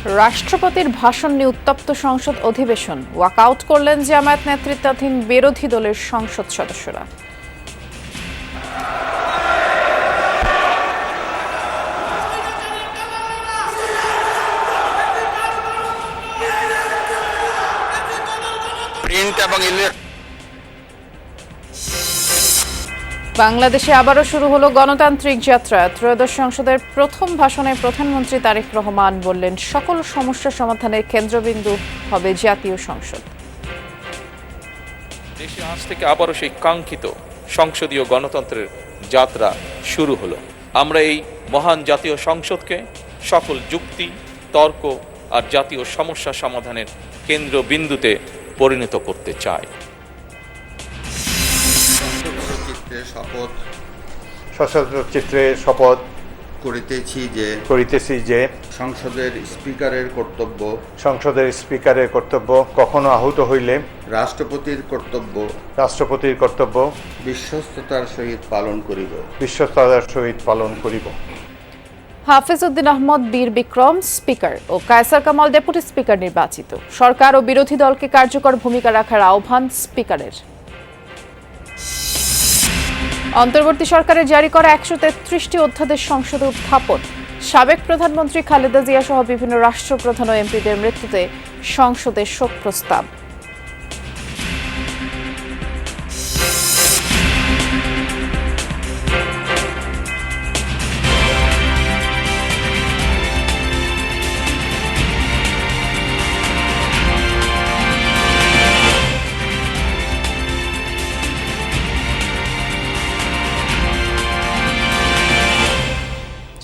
রাষ্ট্রপতির ভাষণ নিয়ে উত্তপ্ত সংসদ অধিবেশন, ওয়াকআউট করলেন জামায়াত নেতৃত্বাধীন বিরোধী দলের সংসদ সদস্যরা। বাংলাদেশে আবারও শুরু হলো গণতান্ত্রিক যাত্রা। ত্রয়োদশ সংসদের প্রথম ভাষণে প্রধানমন্ত্রী তারেক রহমান বললেন, সকল সমস্যা সমাধানের কেন্দ্রবিন্দু হবে জাতীয় সংসদ। দেশে আজ থেকে আবারও সেই কাঙ্ক্ষিত সংসদীয় গণতন্ত্রের যাত্রা শুরু হলো। আমরা এই মহান জাতীয় সংসদকে সকল যুক্তি, তর্ক আর জাতীয় সমস্যা সমাধানের কেন্দ্রবিন্দুতে পরিণত করতে চাই। সশস্ত্র চিত্রে শপথ করিতেছি যে সংসদের স্পিকারের কর্তব্য কখনো আহত হইলে রাষ্ট্রপতির কর্তব্য বিশ্বস্ততার সহিত পালন করিব। হাফিজ উদ্দিন আহমদ বীর বিক্রম স্পিকার ও কায়সার কামাল ডেপুটি স্পিকার নির্বাচিত। সরকার ও বিরোধী দলকে কার্যকর ভূমিকা রাখার আহ্বান স্পিকারের। অন্তর্বর্তী সরকারের জারি করা ১৩৩টি অধ্যাদেশ সংসদে উত্থাপন। সাবেক প্রধানমন্ত্রী খালেদা জিয়া সহ বিভিন্ন রাষ্ট্রপ্রধান ও এমপিদের মৃত্যুতে সংসদে শোক প্রস্তাব।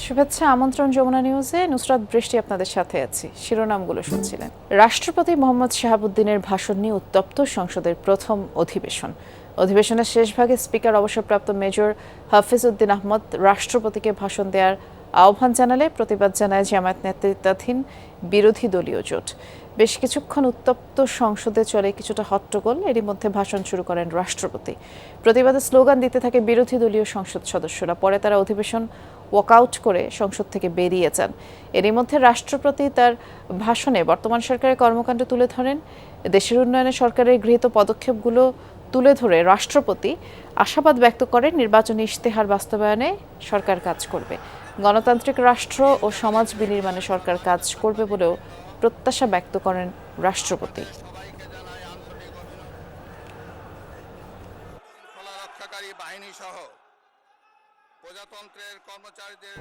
শুভেচ্ছা, আমন্ত্রণ যমুনা নিউজে। নুসরাত বৃষ্টি আপনাদের সাথে আছি। শিরোনামগুলো শুনছিলেন। রাষ্ট্রপতি মোহাম্মদ শাহাবুদ্দিনের ভাষণ নিয়ে উত্তপ্ত সংসদের প্রথম অধিবেশনের শেষ ভাগে স্পিকার অবসরপ্রাপ্ত মেজর হাফিজ উদ্দিন আহমদ রাষ্ট্রপতিকে ভাষণ দেওয়ার আহ্বান জানালে প্রতিবাদ জানায় জামায়াত নেতৃত্বাধীন বিরোধী দলীয় জোট। বেশ কিছুক্ষণ উত্তপ্ত সংসদে চলে কিছুটা হট্টগোল। এরই মধ্যে ভাষণ শুরু করেন রাষ্ট্রপতি। প্রতিবাদে স্লোগান দিতে থাকে বিরোধী দলীয় সংসদ সদস্যরা। পরে তারা অধিবেশন ওয়াকআউট করে সংসদ থেকে বেরিয়ে যান। এরই মধ্যে রাষ্ট্রপতি তার ভাষণে বর্তমান সরকারের কর্মকাণ্ড তুলে ধরেন। দেশের উন্নয়নে সরকারের গৃহীত পদক্ষেপগুলো তুলে ধরে রাষ্ট্রপতি আশাবাদ ব্যক্ত করেন, নির্বাচনী ইশতেহার বাস্তবায়নে সরকার কাজ করবে। গণতান্ত্রিক রাষ্ট্র ও সমাজ বিনির্মাণে সরকার কাজ করবে বলেও প্রত্যাশা ব্যক্ত করেন রাষ্ট্রপতি। বাহিনী সহ প্রজাতন্ত্রের কর্মচারীদের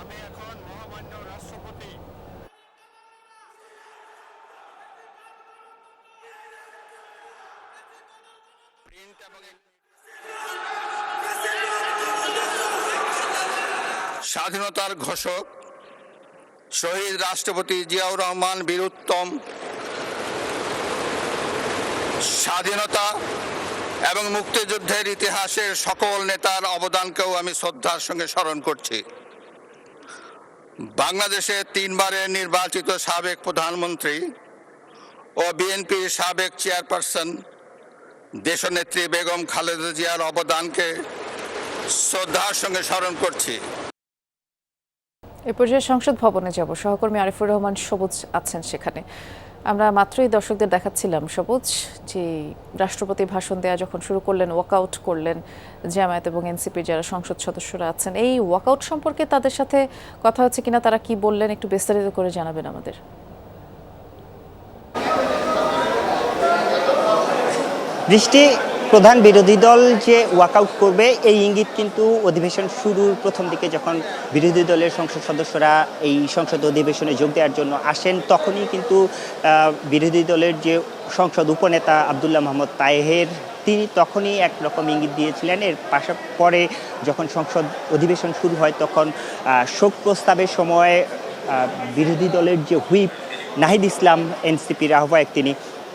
আমি এখন মহামান্য রাষ্ট্রপতি স্বাধীনতার ঘোষক শহীদ রাষ্ট্রপতি জিয়াউর রহমান বীরুত্তম স্বাধীনতা এবং মুক্তিযুদ্ধের ইতিহাসের সকল নেতার অবদানকেও আমি শ্রদ্ধার সঙ্গে স্মরণ করছি। বাংলাদেশের 3 বারের নির্বাচিত সাবেক প্রধানমন্ত্রী ও বিএনপির সাবেক চেয়ারপারসন দেশনেত্রী বেগম খালেদা জিয়ার অবদানকে শ্রদ্ধার সঙ্গে স্মরণ করছি। এ পর্যায়ে সংসদ ভবনে যাব। সহকর্মী আরিফুর রহমান সবুজ আছেন সেখানে। আমরা মাত্রই দর্শকদের দেখাচ্ছিলাম সবুজ যে রাষ্ট্রপতি ভাষণ দেওয়া যখন শুরু করলেন, ওয়াকআউট করলেন জামায়াত এবং এনসিপির যারা সংসদ সদস্যরা আছেন। এই ওয়াকআউট সম্পর্কে তাদের সাথে কথা হচ্ছে কিনা, তারা কি বললেন একটু বিস্তারিত করে জানাবেন আমাদের। দৃষ্টি প্রধান বিরোধী দল যে ওয়াকআউট করবে এই ইঙ্গিত কিন্তু অধিবেশন শুরুর প্রথম দিকে যখন বিরোধী দলের সংসদ সদস্যরা এই সংসদ অধিবেশনে যোগ দেওয়ার জন্য আসেন, তখনই কিন্তু বিরোধী দলের যে সংসদ উপনেতা আব্দুল্লাহ মোহাম্মদ তাহের তিনি তখনই একরকম ইঙ্গিত দিয়েছিলেন। এর পরে যখন সংসদ অধিবেশন শুরু হয় তখন শোক প্রস্তাবের সময় বিরোধী দলের যে হুইপ নাহিদ ইসলাম এনসিপির আহ্বায়ক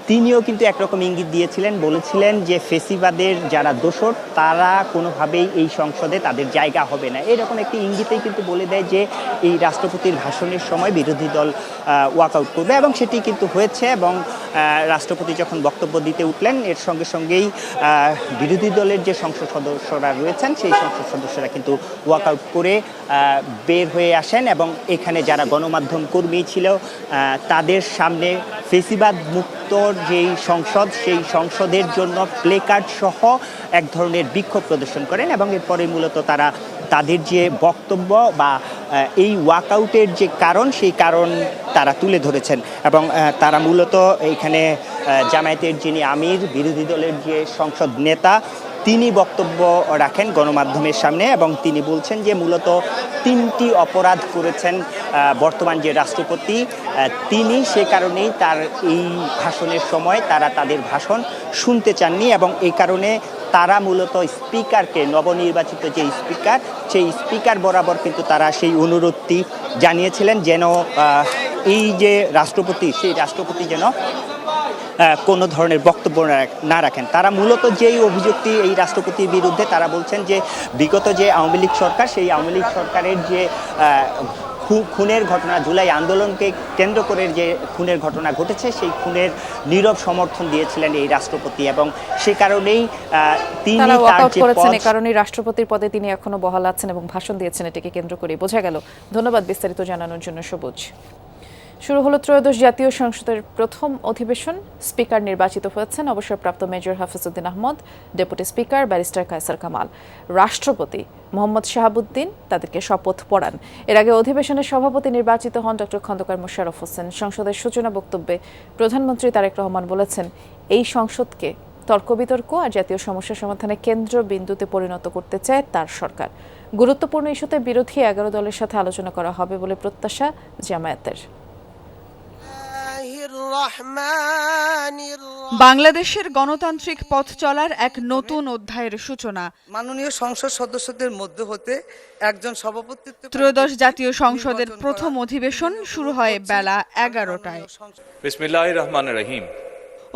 তিনিও কিন্তু একরকম ইঙ্গিত দিয়েছিলেন, বলেছিলেন যে ফেসিবাদের যারা দোসর তারা কোনোভাবেই এই সংসদে তাদের জায়গা হবে না। এরকম একটি ইঙ্গিতেই কিন্তু বলে দেয় যে এই রাষ্ট্রপতির ভাষণের সময় বিরোধী দল ওয়াকআউট করবে, এবং সেটি কিন্তু হয়েছে। এবং রাষ্ট্রপতি যখন বক্তব্য দিতে উঠলেন, এর সঙ্গে সঙ্গেই বিরোধী দলের যে সংসদ সদস্যরা রয়েছেন সেই সংসদ সদস্যরা কিন্তু ওয়াকআউট করে বের হয়ে আসেন, এবং এখানে যারা গণমাধ্যম কর্মী ছিল তাদের সামনে ফেসিবাদ মুক্ত যেই সংসদ, সেই সংসদের জন্য প্লেকার্ড সহ এক ধরনের বিক্ষোভ প্রদর্শন করেন, এবং এরপরে মূলত তারা তাদের যে বক্তব্য বা এই ওয়াকআউটের যে কারণ, সেই কারণ তারা তুলে ধরেছেন। এবং তারা মূলত এখানে জামায়াতের যিনি আমির, বিরোধী দলের যে সংসদ নেতা, তিনি বক্তব্য রাখেন গণমাধ্যমের সামনে, এবং তিনি বলছেন যে মূলত 3টি অপরাধ করেছেন বর্তমান যে রাষ্ট্রপতি, তিনি সে কারণেই তার এই ভাষণের সময় তারা তাদের ভাষণ শুনতে চাননি, এবং এই কারণে তারা মূলত স্পিকারকে, নবনির্বাচিত যে স্পিকার, সেই স্পিকার বরাবর কিন্তু তারা সেই অনুরোধটি জানিয়েছিলেন যেন এই যে রাষ্ট্রপতি, সেই রাষ্ট্রপতি যেন কোনো ধরনের বক্তব্য না রাখেন। তারা মূলত যেই অভিযোগটি এই রাষ্ট্রপতির বিরুদ্ধে, তারা বলছেন যে বিগত যে আওয়ামী লীগ সরকার, সেই আওয়ামী লীগ সরকারের যে খুনের ঘটনা, জুলাই আন্দোলনকে কেন্দ্র করে যে খুনের ঘটনা ঘটেছে, সেই খুনের নীরব সমর্থন দিয়েছিলেন এই রাষ্ট্রপতি, এবং সে কারণেই তিনি তার যে করেছেন, এই কারণেই রাষ্ট্রপতির পদে তিনি এখনো বহাল আছেন এবং ভাষণ দিয়েছেন, এটিকে কেন্দ্র করে বোঝা গেল। ধন্যবাদ বিস্তারিত জানানোর জন্য সবুজ। শুরু হলো ত্রয়োদশ জাতীয় সংসদের প্রথম অধিবেশন। স্পিকার নির্বাচিত হয়েছেন অবসরপ্রাপ্ত major Hafizuddin Ahmad, deputy speaker barrister Kaiser Kamal, রাষ্ট্রপতি মোহাম্মদ শাহাবুদ্দিন তাদেরকে শপথ পড়ান। এর আগে অধিবেশনের সভাপতি নির্বাচিত হন ডক্টর খন্দকার মোশাররফ হোসেন। সংসদের সূচনা বক্তব্যে প্রধানমন্ত্রী তারেক রহমান বলেছেন, এই সংসদকে তর্ক বিতর্ক আর জাতীয় সমস্যা সমাধানে কেন্দ্রবিন্দুতে পরিণত করতে চায় তার সরকার। গুরুত্বপূর্ণ ইস্যুতে বিরোধী 11 দলের সাথে আলোচনা করা হবে বলে প্রত্যাশা জামায়াতের। বাংলাদেশের গণতান্ত্রিক পথ চলার এক নতুন অধ্যায়ের সূচনা। মাননীয় সংসদ সদস্যদের মধ্যে হতে একজন সভাপতিত্ব। ত্রয়োদশ জাতীয় সংসদের প্রথম অধিবেশন শুরু হয় বেলা 11টায়। বিসমিল্লাহির রহমানির রহিম।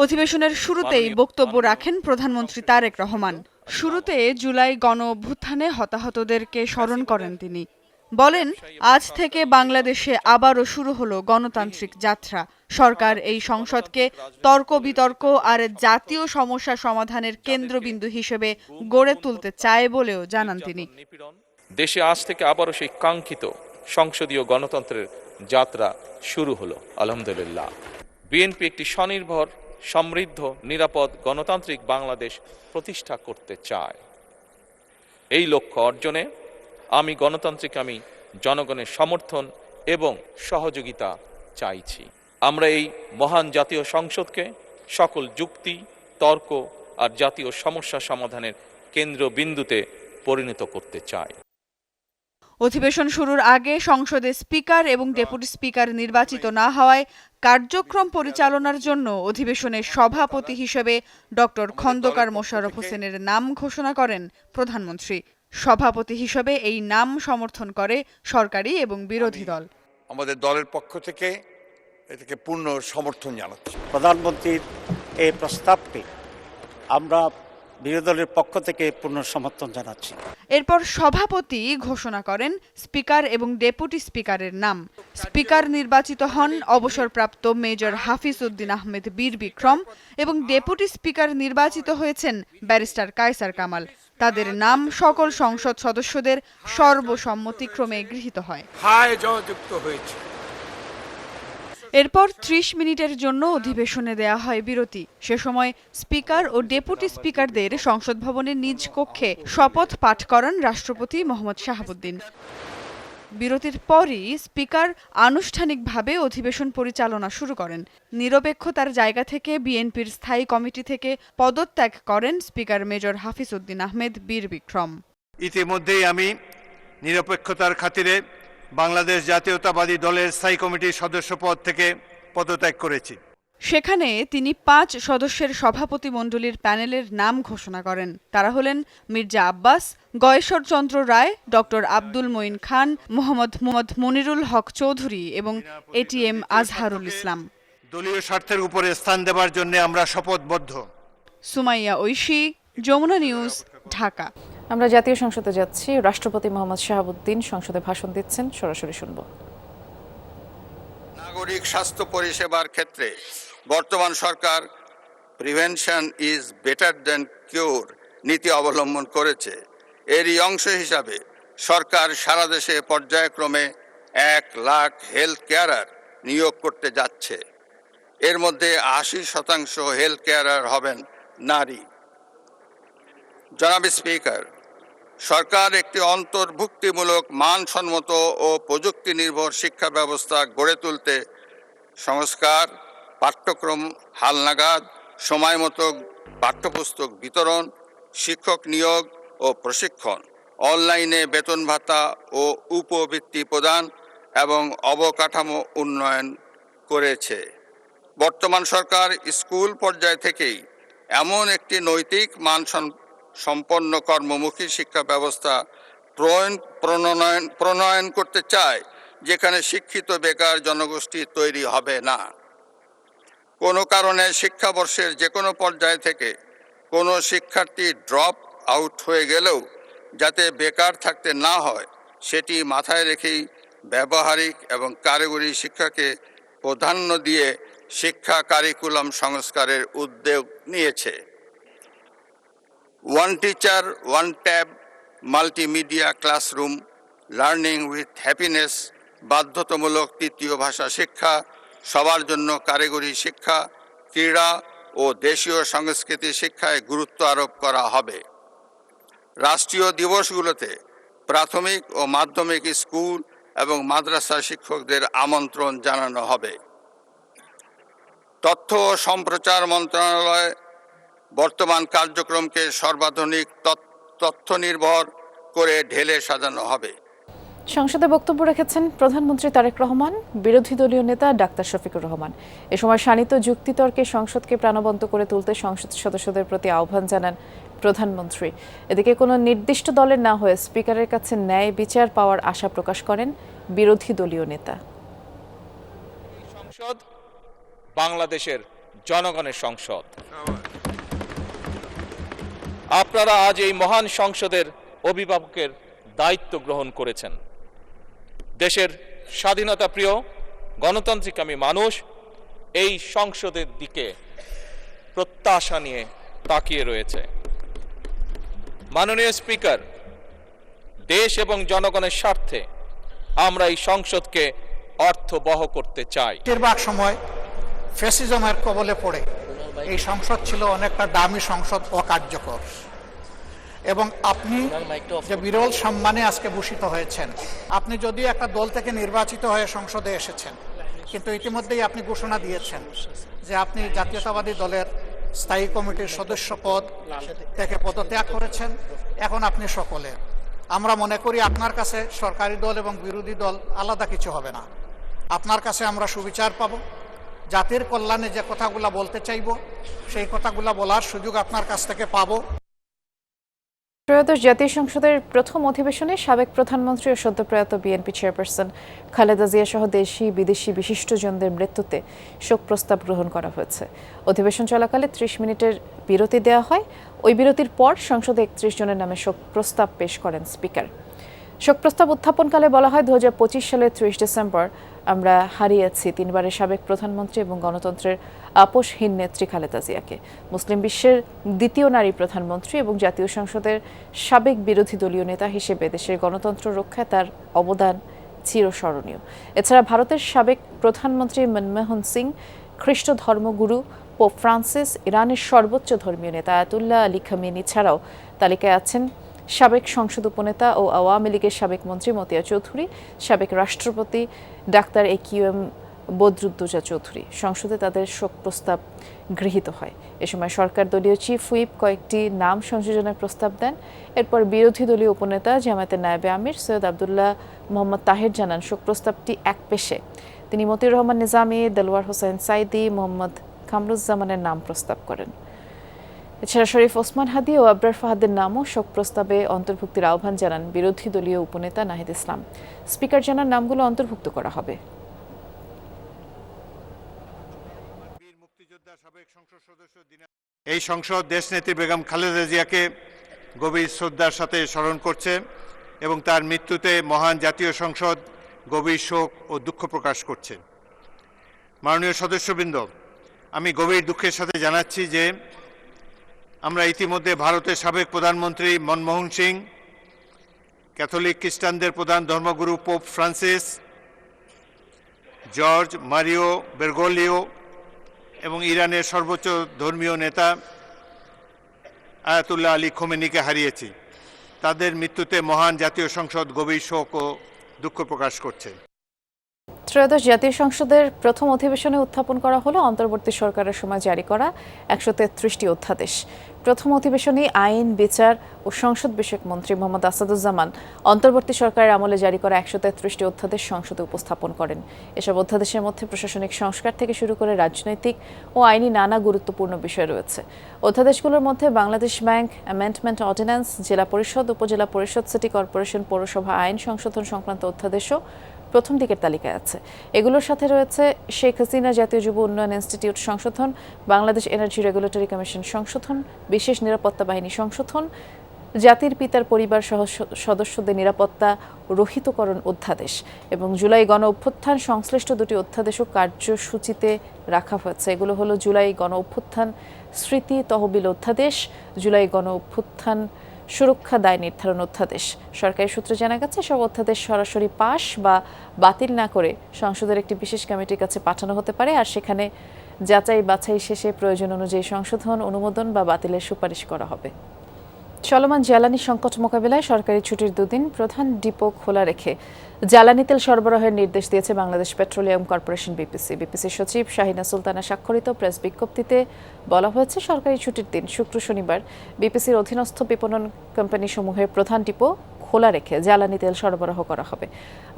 অধিবেশনের শুরুতেই বক্তব্য রাখেন প্রধানমন্ত্রী তারেক রহমান। শুরুতে জুলাই গণ অভ্যুত্থানে হতাহতদেরকে স্মরণ করেন তিনি। বলেন, আজ থেকে বাংলাদেশে আবারও শুরু হলো গণতান্ত্রিক যাত্রা। সরকার এই সংসদকে তর্ক বিতর্ক আর জাতীয় সমস্যা সমাধানের কেন্দ্রবিন্দু হিসেবে গড়ে তুলতে চায় বলেও জানান তিনি। দেশে আজ থেকে আবারও সেই কাঙ্ক্ষিত সংসদীয় গণতন্ত্রের যাত্রা শুরু হলো আলহামদুলিল্লাহ। বিএনপি একটি স্বনির্ভর, সমৃদ্ধ, নিরাপদ গণতান্ত্রিক বাংলাদেশ প্রতিষ্ঠা করতে চায়। এই লক্ষ্য অর্জনে আমি জনগণের সমর্থন এবং সহযোগিতা চাইছি। আমরা এই মহান জাতীয় সংসদকে সকল যুক্তি, তর্ক আর জাতীয় সমস্যা সমাধানের কেন্দ্রবিন্দুতে পরিণত করতে চাই। অধিবেশন শুরুর আগে সংসদে স্পিকার এবং ডেপুটি স্পিকার নির্বাচিত না হওয়ায় কার্যক্রম পরিচালনার জন্য অধিবেশনের সভাপতি হিসেবে ডক্টর খন্দকার মোশাররফ হোসেনের নাম ঘোষণা করেন প্রধানমন্ত্রী। সভাপতি হিসেবে এই নাম সমর্থন করে সরকারি এবং বিরোধী দল। আমাদের দলের পক্ষ থেকে এটাকে পূর্ণ সমর্থন জানাচ্ছি। প্রধানমন্ত্রীর এই প্রস্তাবকে আমরা বিরোধী দলের পক্ষ থেকে পূর্ণ সমর্থন জানাচ্ছি। এরপর সভাপতি ঘোষণা করেন স্পিকার এবং ডেপুটি স্পিকারের নাম। স্পিকার নির্বাচিত হন অবসরপ্রাপ্ত মেজর হাফিজউদ্দিন আহমেদ বীর বিক্রম, এবং ডেপুটি স্পিকার নির্বাচিত হয়েছেন ব্যারিস্টার কায়সার কামাল। তাদের নাম সকল সংসদ সদস্যদের সর্বসম্মতিক্রমে গৃহীত হয়। এরপর 30 মিনিটের জন্য অধিবেশনে দেয়া হয় বিরতি। সে সময় স্পিকার ও ডেপুটি স্পিকারদের সংসদ ভবনের নিজ কক্ষে শপথ পাঠ করান রাষ্ট্রপতি মোহাম্মদ শাহাবুদ্দিন। বিরতির পরই স্পিকার আনুষ্ঠানিকভাবে অধিবেশন পরিচালনা শুরু করেন। নিরপেক্ষতার জায়গা থেকে বিএনপির স্থায়ী কমিটি থেকে পদত্যাগ করেন স্পিকার মেজর হাফিজউদ্দিন আহমেদ বীর বিক্রম। ইতিমধ্যেই আমি নিরপেক্ষতার খাতিরে বাংলাদেশ জাতীয়তাবাদী দলের স্থায়ী কমিটির সদস্য পদ থেকে পদত্যাগ করেছি। সেখানে তিনি 5 সদস্যের সভাপতিমণ্ডলীর প্যানেলের নাম ঘোষণা করেন। তারা হলেন মির্জা আব্বাস, গয়েশ্বরচন্দ্র রায়, ডক্টর আব্দুল মঈন খান, মোহাম্মদ মনিরুল হক চৌধুরী এবং এটিএম আজহারুল ইসলাম। দলীয় স্বার্থের উপরে স্থান দেওয়ার জন্য আমরা শপথবদ্ধ। সুমাইয়া ঐশী, যমুনা নিউজ, ঢাকা। আমরা জাতীয় সংসদে যাচ্ছি। রাষ্ট্রপতি মোহাম্মদ শাহাবুদ্দিন সংসদে ভাষণ দিচ্ছেন, সরাসরি শুনব। নাগরিক স্বাস্থ্য পরিষেবার ক্ষেত্রে বর্তমান সরকার প্রিভেনশন ইজ বেটার দ্যান কিউর নীতি অবলম্বন করেছে। এরই অংশ হিসাবে সরকার সারা দেশে পর্যায়ক্রমে 1 লাখ হেলথ কেয়ারার নিয়োগ করতে যাচ্ছে। এর মধ্যে 80% হেলথ কেয়ারার হবেন নারী। জনাব স্পিকার, সরকার একটি অন্তর্ভুক্তিমূলক মানসম্মত ও প্রযুক্তি নির্ভর শিক্ষা ব্যবস্থা গড়ে তুলতে সংস্কার, পাঠ্যক্রম হালনাগাদ, সময়মতো পাঠ্যপুস্তক বিতরণ, শিক্ষক নিয়োগ ও প্রশিক্ষণ, অনলাইনে বেতন ভাতা ও উপবৃত্তি প্রদান এবং অবকাঠামো উন্নয়ন করেছে। বর্তমান সরকার স্কুল পর্যায় থেকেই এমন একটি নৈতিক সম্পন্ন কর্মমুখী শিক্ষা ব্যবস্থা প্রণয়ন করতে চায় যেখানে শিক্ষিত বেকার জনগোষ্ঠী তৈরি হবে না। কোনো কারণে শিক্ষাবর্ষের যে কোনো পর্যায় থেকে কোনো শিক্ষার্থী ড্রপ আউট হয়ে গেলেও যাতে বেকার থাকতে না হয় সেটি মাথায় রেখেই ব্যবহারিক এবং কারিগরি শিক্ষাকে প্রাধান্য দিয়ে শিক্ষা কারিকুলাম সংস্কারের উদ্যোগ নিয়েছে। One teacher one tab, multimedia classroom, learning with happiness, বাধ্যতামূলক তৃতীয় ভাষা শিক্ষা, সবার জন্য কারিগরি শিক্ষা, ক্রীড়া ও দেশীয় সংস্কৃতি শিক্ষায় গুরুত্ব আরোপ করা হবে। রাষ্ট্রীয় দিবসগুলোতে প্রাথমিক ও মাধ্যমিক স্কুল এবং মাদ্রাসা শিক্ষকদের আমন্ত্রণ জানানো হবে। তথ্য ও সম্প্রচার মন্ত্রণালয় বর্তমান কার্যক্রমকে সর্বাধুনিক তথ্য নির্ভর করে ঢেলে সাজানো হবে। সংসদে বক্তব্য রেখেছেন প্রধানমন্ত্রী তারেক রহমান, বিরোধী দলীয় নেতা ডাক্তার শফিকুর রহমান। এ সময় শাণিত যুক্তিতর্কে সংসদকে প্রাণবন্ত করে তুলতে সংসদ সদস্যদের প্রতি আহ্বান জানান প্রধানমন্ত্রী। এদিকে কোনো নির্দিষ্ট দলের না হয়ে স্পিকারের কাছে ন্যায় বিচার পাওয়ার আশা প্রকাশ করেন বিরোধী দলীয় নেতা। সংসদ বাংলাদেশের জনগণের সংসদ। আপনারা আজ এই মহান সংসদের অভিভাবকের দায়িত্ব গ্রহণ করেছেন। দেশের স্বাধীনতা প্রিয় গণতান্ত্রিকামী মানুষ এই সংসদের দিকে প্রত্যাশা নিয়ে তাকিয়ে রয়েছে। মাননীয় স্পিকার, দেশ এবং জনগণের স্বার্থে আমরা এই সংসদকে অর্থবহ করতে চাই। বেশিরভাগ সময় ফ্যাসিজমের কবলে পড়ে এই সংসদ ছিল অনেকটা দামি সংসদ, অকার্যকর। এবং আপনি যে বিরল সম্মানে আজকে ভূষিত হয়েছেন, আপনি যদিও একটা দল থেকে নির্বাচিত হয়ে সংসদে এসেছেন, কিন্তু ইতিমধ্যেই আপনি ঘোষণা দিয়েছেন যে আপনি জাতীয়তাবাদী দলের স্থায়ী কমিটির সদস্য পদ থেকে পদত্যাগ করেছেন। এখন আপনি সকলের, আমরা মনে করি আপনার কাছে সরকারি দল এবং বিরোধী দল আলাদা কিছু হবে না। আপনার কাছে আমরা সুবিচার পাব, জাতির কল্যাণে যে কথাগুলো বলতে চাইব সেই কথাগুলো বলার সুযোগ আপনার কাছ থেকে পাবো। ত্রয়োদশ জাতীয় সংসদের প্রথম অধিবেশনে সাবেক প্রধানমন্ত্রী ও সদ্যপ্রয়াত বিএনপি চেয়ারপারসন খালেদা জিয়া সহ দেশি বিদেশি বিশিষ্টজনদের মৃত্যুতে শোক প্রস্তাব গ্রহণ করা হয়েছে। অধিবেশন চলাকালে 30 মিনিটের বিরতি দেওয়া হয়। ওই বিরতির পর সংসদে 31 জনের নামে শোক প্রস্তাব পেশ করেন স্পিকার। শোক প্রস্তাব উত্থাপনকালে বলা হয়, 2025 সালের 30 ডিসেম্বর আমরা হারিয়েছি 3 বারের সাবেক প্রধানমন্ত্রী এবং গণতন্ত্রের আপোষহীন নেত্রী খালেদা জিয়াকে, মুসলিম বিশ্বের দ্বিতীয় নারী প্রধানমন্ত্রী এবং জাতীয় সংসদের সাবেক বিরোধী দলীয় নেতা হিসেবে দেশের গণতন্ত্র রক্ষায় তার অবদান চিরস্মরণীয়। এছাড়া ভারতের সাবেক প্রধানমন্ত্রী মনমোহন সিং, খ্রিস্ট ধর্মগুরু পোপ ফ্রান্সিস, ইরানের সর্বোচ্চ ধর্মীয় নেতা আয়াতুল্লাহ আলী খামেনি ছাড়াও তালিকায় আছেন সাবেক সংসদ উপনেতা ও আওয়ামী লীগের সাবেক মন্ত্রী মতিয়া চৌধুরী, সাবেক রাষ্ট্রপতি ডাক্তার AQM বদরুদ্দোজা চৌধুরী। সংসদে তাদের শোক প্রস্তাব গৃহীত হয়। এ সময় সরকার দলীয় চিফ হুইপ কয়েকটি নাম সংযোজনের প্রস্তাব দেন। এরপর বিরোধী দলীয় উপনেতা জামায়াতের নায়েবে আমির সৈয়দ আবদুল্লাহ মোহাম্মদ তাহের জানান শোক প্রস্তাবটি একপেশে। তিনি মতিউর রহমান নিজামী, দেলোয়ার হোসেন সাইদি, মোহাম্মদ কামরুজ্জামানের নাম প্রস্তাব করেন। এছাড়া শরীফ ওসমান হাদি ও আবরার ফাহাদের নামও শোক প্রস্তাবে অন্তর্ভুক্তির আহ্বান জানান বিরোধী দলীয় উপনেতা নাহিদ ইসলাম। স্পিকার জানান নামগুলো অন্তর্ভুক্ত করা হবে। এই সংসদ দেশনেত্রী বেগম খালেদা জিয়াকে গভীর শ্রদ্ধার সাথে স্মরণ করছে এবং তার মৃত্যুতে মহান জাতীয় সংসদ গভীর শোক ও দুঃখ প্রকাশ করছে। মাননীয় সদস্যবৃন্দ, আমি গভীর দুঃখের সাথে জানাচ্ছি যে আমরা ইতিমধ্যে ভারতের সাবেক প্রধানমন্ত্রী মনমোহন সিং, ক্যাথলিক খ্রিস্টানদের প্রধান ধর্মগুরু পোপ ফ্রান্সিস, জর্জ মারিও বেরগোলিও এবং ইরানের সর্বোচ্চ ধর্মীয় নেতা আয়াতুল্লাহ আলী খোমেনিকে হারিয়েছি। তাদের মৃত্যুতে মহান জাতীয় সংসদ গভীর শোক ও দুঃখ প্রকাশ করছে। ত্রয়োদশ জাতীয় সংসদের প্রথম অধিবেশনে উত্থাপন করা হলো অন্তর্বর্তী সরকারের সময় জারি করা ১৩৩টি অধ্যাদেশ। প্রথম অধিবেশনে আইন, বিচার ও সংসদ বিষয়ক মন্ত্রী মোহাম্মদ আসাদুজ্জামান অন্তর্বর্তী সরকারের আমলে জারি করা ১৩৩টি অধ্যাদেশ সংসদে উপস্থাপন করেন। এসব অধ্যাদেশের মধ্যে প্রশাসনিক সংস্কার থেকে শুরু করে রাজনৈতিক ও আইনি নানা গুরুত্বপূর্ণ বিষয় রয়েছে। অধ্যাদেশগুলোর মধ্যে বাংলাদেশ ব্যাংক অ্যামেন্ডমেন্ট অর্ডিন্যান্স, জেলা পরিষদ, উপজেলা পরিষদ, সিটি কর্পোরেশন, পৌরসভা আইন সংশোধন সংক্রান্ত অধ্যাদেশও প্রথম দিকের তালিকায় আছে। এগুলোর সাথে রয়েছে শেখ হাসিনা জাতীয় যুব উন্নয়ন ইনস্টিটিউট সংশোধন, বাংলাদেশ এনার্জি রেগুলেটরি কমিশন সংশোধন, বিশেষ নিরাপত্তা বাহিনী সংশোধন, জাতির পিতার পরিবার সহ সদস্যদের নিরাপত্তা রহিতকরণ অধ্যাদেশ এবং জুলাই গণ অভ্যুত্থান সংশ্লিষ্ট দুটি অধ্যাদেশও কার্যসূচিতে রাখা হয়েছে। এগুলো হলো জুলাই গণ অভ্যুত্থান স্মৃতি তহবিল অধ্যাদেশ, জুলাই গণ অভ্যুত্থান সুরক্ষা দায় নির্ধারণ অধ্যাদেশ। সরকারি সূত্রে জানা গেছে সব অধ্যাদেশ সরাসরি পাশ বা বাতিল না করে সংসদের একটি বিশেষ কমিটির কাছে পাঠানো হতে পারে, আর সেখানে যাচাই বাছাই শেষে প্রয়োজন অনুযায়ী সংশোধন, অনুমোদন বা বাতিলের সুপারিশ করা হবে। চলমান জ্বালানি সংকট মোকাবিলায় সরকারি ছুটির দুদিন প্রধান ডিপো খোলা রেখে জ্বালানি তেল সরবরাহের নির্দেশ দিয়েছে বাংলাদেশ পেট্রোলিয়াম কর্পোরেশন বিপিসি। বিপিসির সচিব শাহিনা সুলতানা স্বাক্ষরিত প্রেস বিজ্ঞপ্তিতে বলা হয়েছে, সরকারি ছুটির দিন শুক্র শনিবার বিপিসির অধীনস্থ বিপণন কোম্পানিসমূহের প্রধান ডিপো খোলা রেখে জ্বালানি তেল সরবরাহ করা হবে।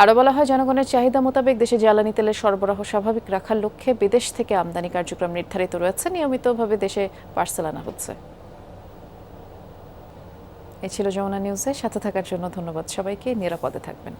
আরও বলা হয়, জনগণের চাহিদা মোতাবেক দেশে জ্বালানি তেলের সরবরাহ স্বাভাবিক রাখার লক্ষ্যে বিদেশ থেকে আমদানি কার্যক্রম নির্ধারিত রয়েছে। নিয়মিতভাবে দেশে পার্সেল আনা হচ্ছে। এই ছিল যমুনা নিউজে। সাথে থাকার জন্য ধন্যবাদ সবাইকে। নিরাপদে থাকবেন।